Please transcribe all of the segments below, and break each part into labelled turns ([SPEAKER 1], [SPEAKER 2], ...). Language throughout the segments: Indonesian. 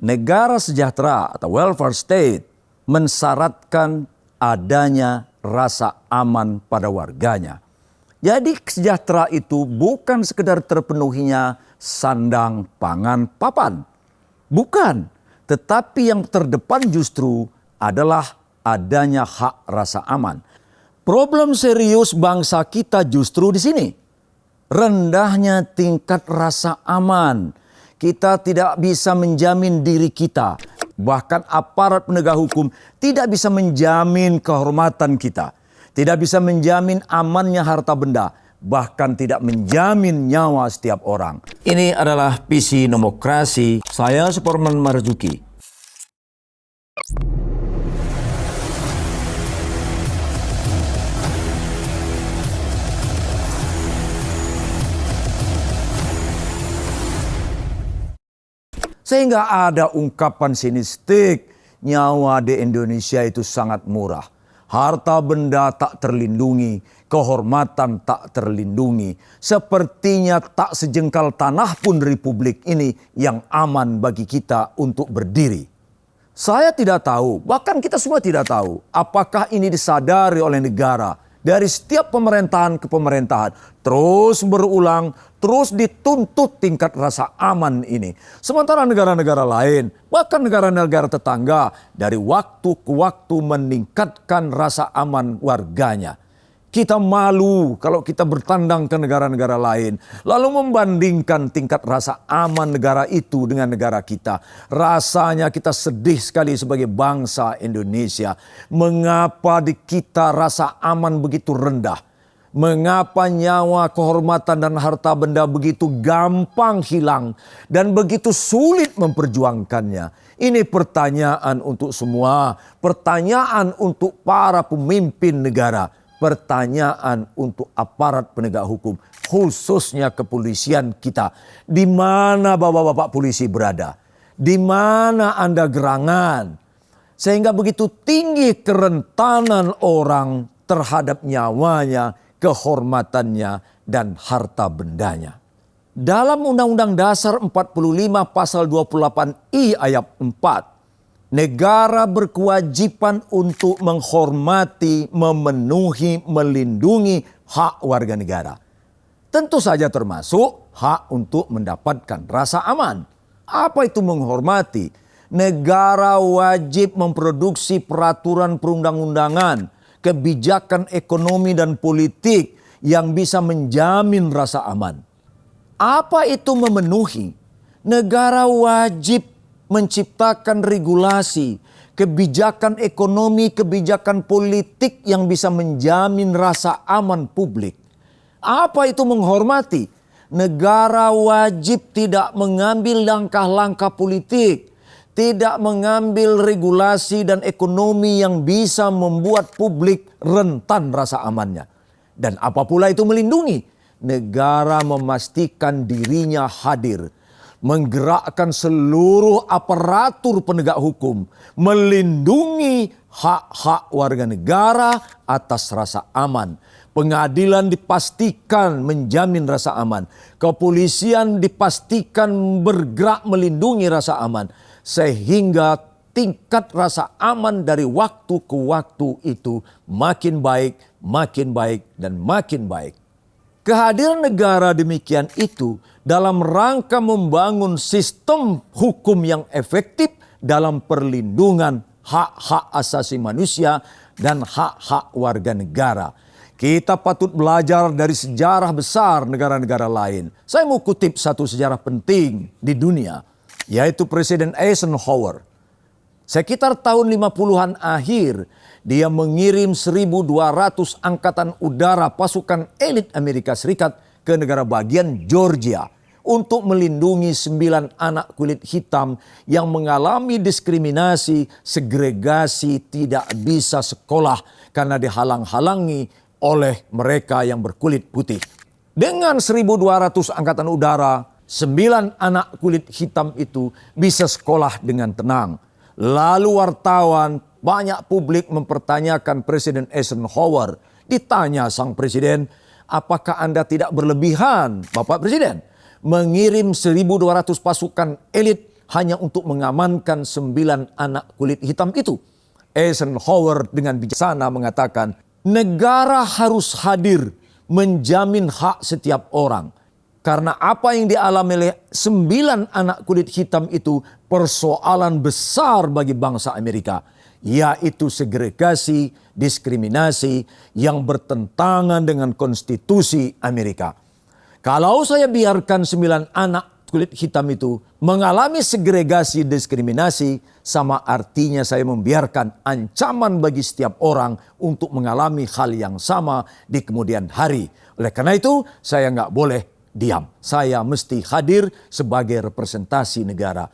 [SPEAKER 1] Negara sejahtera atau welfare state mensyaratkan adanya rasa aman pada warganya. Jadi sejahtera itu bukan sekedar terpenuhinya sandang, pangan, papan. Bukan, tetapi yang terdepan justru adalah adanya hak rasa aman. Problem serius bangsa kita justru di sini. Rendahnya tingkat rasa aman. Kita tidak bisa menjamin diri kita. Bahkan aparat penegak hukum tidak bisa menjamin kehormatan kita. Tidak bisa menjamin amannya harta benda. Bahkan tidak menjamin nyawa setiap orang. Ini adalah visi demokrasi. Saya Superman Marzuki. Sehingga ada ungkapan sinistik, nyawa di Indonesia itu sangat murah. Harta benda tak terlindungi, kehormatan tak terlindungi. Sepertinya tak sejengkal tanah pun republik ini yang aman bagi kita untuk berdiri. Saya tidak tahu, bahkan kita semua tidak tahu, apakah ini disadari oleh negara. Dari setiap pemerintahan ke pemerintahan terus berulang, terus dituntut tingkat rasa aman ini. Sementara negara-negara lain, bahkan negara-negara tetangga dari waktu ke waktu meningkatkan rasa aman warganya. Kita malu kalau kita bertandang ke negara-negara lain, lalu membandingkan tingkat rasa aman negara itu dengan negara kita. Rasanya kita sedih sekali sebagai bangsa Indonesia. Mengapa di kita rasa aman begitu rendah? Mengapa nyawa, kehormatan dan harta benda begitu gampang hilang dan begitu sulit memperjuangkannya? Ini pertanyaan untuk semua, pertanyaan untuk para pemimpin negara. Pertanyaan untuk aparat penegak hukum, khususnya kepolisian kita. Di mana bapak-bapak polisi berada? Di mana Anda gerangan? Sehingga begitu tinggi kerentanan orang terhadap nyawanya, kehormatannya, dan harta bendanya. Dalam Undang-Undang Dasar 45 pasal 28I ayat 4, negara berkewajiban untuk menghormati, memenuhi, melindungi hak warga negara. Tentu saja termasuk hak untuk mendapatkan rasa aman. Apa itu menghormati? Negara wajib memproduksi peraturan perundang-undangan, kebijakan ekonomi dan politik yang bisa menjamin rasa aman. Apa itu memenuhi? Negara wajib menciptakan regulasi, kebijakan ekonomi, kebijakan politik yang bisa menjamin rasa aman publik. Apa itu menghormati? Negara wajib tidak mengambil langkah-langkah politik, tidak mengambil regulasi dan ekonomi yang bisa membuat publik rentan rasa amannya. Dan apa pula itu melindungi? Negara memastikan dirinya hadir, menggerakkan seluruh aparatur penegak hukum, melindungi hak-hak warga negara atas rasa aman. Pengadilan dipastikan menjamin rasa aman. Kepolisian dipastikan bergerak melindungi rasa aman. Sehingga tingkat rasa aman dari waktu ke waktu itu makin baik, dan makin baik. Kehadiran negara demikian itu dalam rangka membangun sistem hukum yang efektif dalam perlindungan hak-hak asasi manusia dan hak-hak warga negara. Kita patut belajar dari sejarah besar negara-negara lain. Saya mau kutip satu sejarah penting di dunia, yaitu Presiden Eisenhower. Sekitar tahun 50-an akhir, dia mengirim 1.200 angkatan udara pasukan elit Amerika Serikat ke negara bagian Georgia untuk melindungi 9 anak kulit hitam yang mengalami diskriminasi, segregasi, tidak bisa sekolah karena dihalang-halangi oleh mereka yang berkulit putih. Dengan 1.200 angkatan udara, 9 anak kulit hitam itu bisa sekolah dengan tenang. Lalu wartawan, banyak publik mempertanyakan Presiden Eisenhower. Ditanya sang presiden, apakah Anda tidak berlebihan, Bapak Presiden, mengirim 1.200 pasukan elit hanya untuk mengamankan 9 anak kulit hitam itu. Eisenhower dengan bijaksana mengatakan, negara harus hadir menjamin hak setiap orang. Karena apa yang dialami oleh 9 anak kulit hitam itu persoalan besar bagi bangsa Amerika, yaitu segregasi, diskriminasi yang bertentangan dengan konstitusi Amerika. Kalau saya biarkan 9 anak kulit hitam itu mengalami segregasi, diskriminasi, sama artinya saya membiarkan ancaman bagi setiap orang untuk mengalami hal yang sama di kemudian hari. Oleh karena itu, saya nggak boleh diam. Saya mesti hadir sebagai representasi negara.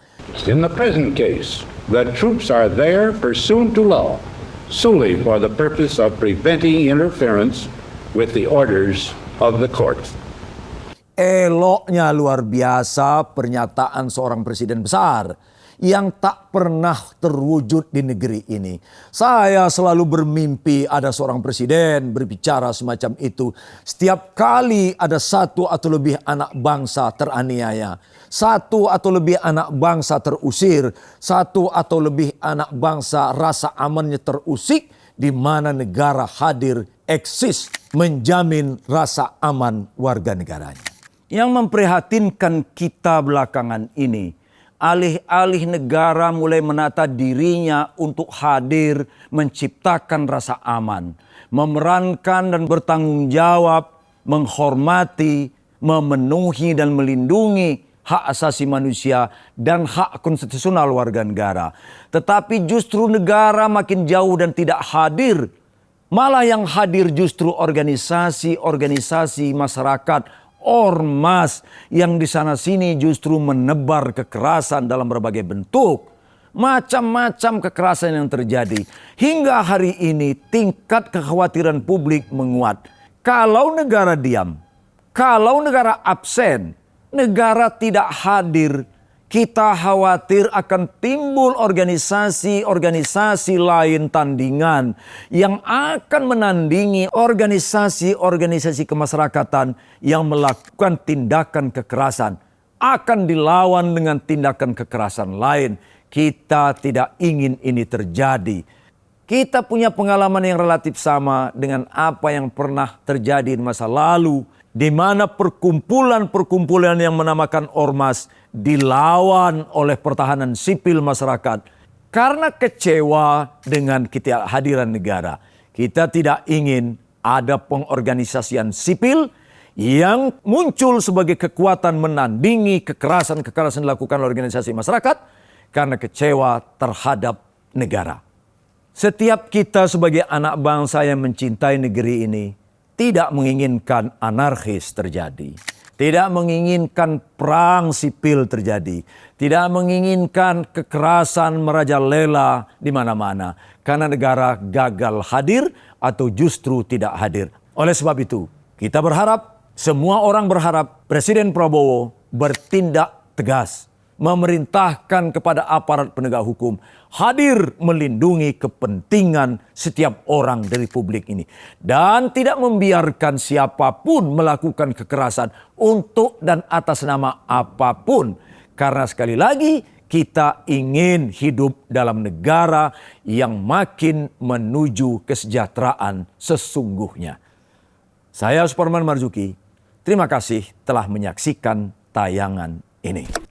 [SPEAKER 2] In the present case, the troops are there pursuant to law, solely for the purpose of preventing interference with the orders of the court.
[SPEAKER 1] Eloknya luar biasa pernyataan seorang presiden besar yang tak pernah terwujud di negeri ini. Saya selalu bermimpi ada seorang presiden berbicara semacam itu. Setiap kali ada 1 atau lebih anak bangsa teraniaya, 1 atau lebih anak bangsa terusir, 1 atau lebih anak bangsa rasa amannya terusik, di mana negara hadir eksis menjamin rasa aman warga negaranya. Yang memprihatinkan kita belakangan ini, alih-alih negara mulai menata dirinya untuk hadir menciptakan rasa aman, memerankan dan bertanggung jawab, menghormati, memenuhi dan melindungi hak asasi manusia dan hak konstitusional warga negara. Tetapi justru negara makin jauh dan tidak hadir. Malah yang hadir justru organisasi-organisasi masyarakat, ormas yang di sana sini justru menebar kekerasan dalam berbagai bentuk. Macam-macam kekerasan yang terjadi. Hingga hari ini tingkat kekhawatiran publik menguat. Kalau negara diam, kalau negara absen, negara tidak hadir, kita khawatir akan timbul organisasi-organisasi lain tandingan yang akan menandingi organisasi-organisasi kemasyarakatan yang melakukan tindakan kekerasan, akan dilawan dengan tindakan kekerasan lain. Kita tidak ingin ini terjadi. Kita punya pengalaman yang relatif sama dengan apa yang pernah terjadi di masa lalu, di mana perkumpulan-perkumpulan yang menamakan ormas dilawan oleh pertahanan sipil masyarakat karena kecewa dengan ketidakhadiran negara. Kita tidak ingin ada pengorganisasian sipil yang muncul sebagai kekuatan menandingi kekerasan-kekerasan dilakukan oleh organisasi masyarakat karena kecewa terhadap negara. Setiap kita sebagai anak bangsa yang mencintai negeri ini tidak menginginkan anarkis terjadi. Tidak menginginkan perang sipil terjadi. Tidak menginginkan kekerasan merajalela di mana-mana. Karena negara gagal hadir atau justru tidak hadir. Oleh sebab itu, kita berharap, semua orang berharap Presiden Prabowo bertindak tegas. Memerintahkan kepada aparat penegak hukum hadir melindungi kepentingan setiap orang dari publik ini. Dan tidak membiarkan siapapun melakukan kekerasan untuk dan atas nama apapun. Karena sekali lagi kita ingin hidup dalam negara yang makin menuju kesejahteraan sesungguhnya. Saya Superman Marzuki, terima kasih telah menyaksikan tayangan ini.